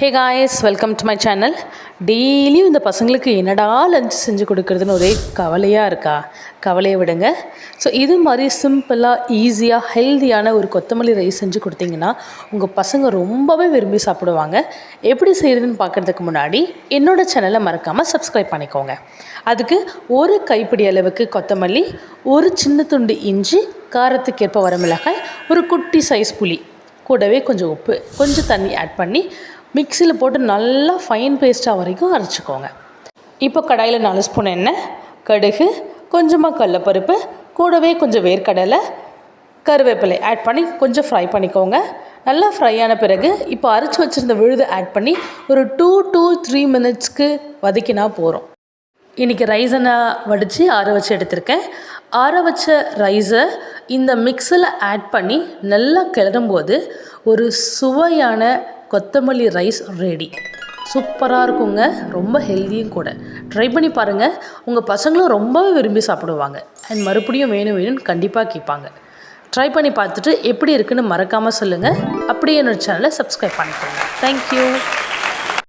Hey guys, welcome to my channel. டெய்லியும் இந்த பசங்களுக்கு என்னடா லஞ்ச் செஞ்சு கொடுக்குறதுன்னு ஒரே கவலையாக இருக்கா? கவலையை விடுங்க. ஸோ இது மாதிரி சிம்பிளாக ஈஸியாக ஹெல்த்தியான ஒரு கொத்தமல்லி ரைஸ் செஞ்சு கொடுத்தீங்கன்னா உங்கள் பசங்க ரொம்பவே விரும்பி சாப்பிடுவாங்க. எப்படி செய்கிறதுன்னு பார்க்குறதுக்கு முன்னாடி என்னோடய சேனலை மறக்காமல் சப்ஸ்கிரைப் பண்ணிக்கோங்க. அதுக்கு ஒரு கைப்பிடி அளவுக்கு கொத்தமல்லி, ஒரு சின்ன துண்டு இஞ்சி, காரத்துக்கேற்ப வரமிளகாய், ஒரு குட்டி சைஸ் புளி, கூடவே கொஞ்சம் உப்பு, கொஞ்சம் தண்ணி ஆட் பண்ணி மிக்சியில் போட்டு நல்லா ஃபைன் பேஸ்ட்டாக வரைக்கும் அரைச்சிக்கோங்க. இப்போ கடாயில் 4 ஸ்பூன் எண்ணெய், கடுகு, கொஞ்சமாக கடலைப்பருப்பு, கூடவே கொஞ்சம் வேர்க்கடலை, கருவேப்பிலை ஆட் பண்ணி கொஞ்சம் ஃப்ரை பண்ணிக்கோங்க. நல்லா ஃப்ரை ஆன பிறகு இப்போ அரைச்சி வச்சுருந்த விழுதை ஆட் பண்ணி ஒரு 2 to 3 மினிட்ஸ்க்கு வதக்கினா போகிறோம். இன்றைக்கி ரைஸை நான் வடித்து ஆற வச்சு எடுத்திருக்கேன். ஆற வச்ச ரைஸை இந்த மிக்ஸில் ஆட் பண்ணி நல்லா கிளறும்போது ஒரு சுவையான கொத்தமல்லி ரைஸ் ரெடி. சூப்பராக இருக்குங்க, ரொம்ப ஹெல்த்தியும் கூட. ட்ரை பண்ணி பாருங்கள், உங்கள் பசங்களும் ரொம்பவே விரும்பி சாப்பிடுவாங்க. அண்ட் மறுபடியும் வேணும்னு கண்டிப்பாக கேட்பாங்க. ட்ரை பண்ணி பார்த்துட்டு எப்படி இருக்குன்னு மறக்காமல் சொல்லுங்கள். அப்படியே என்னோடய சேனலை சப்ஸ்கிரைப் பண்ணிக்கோங்க. தேங்க்யூ.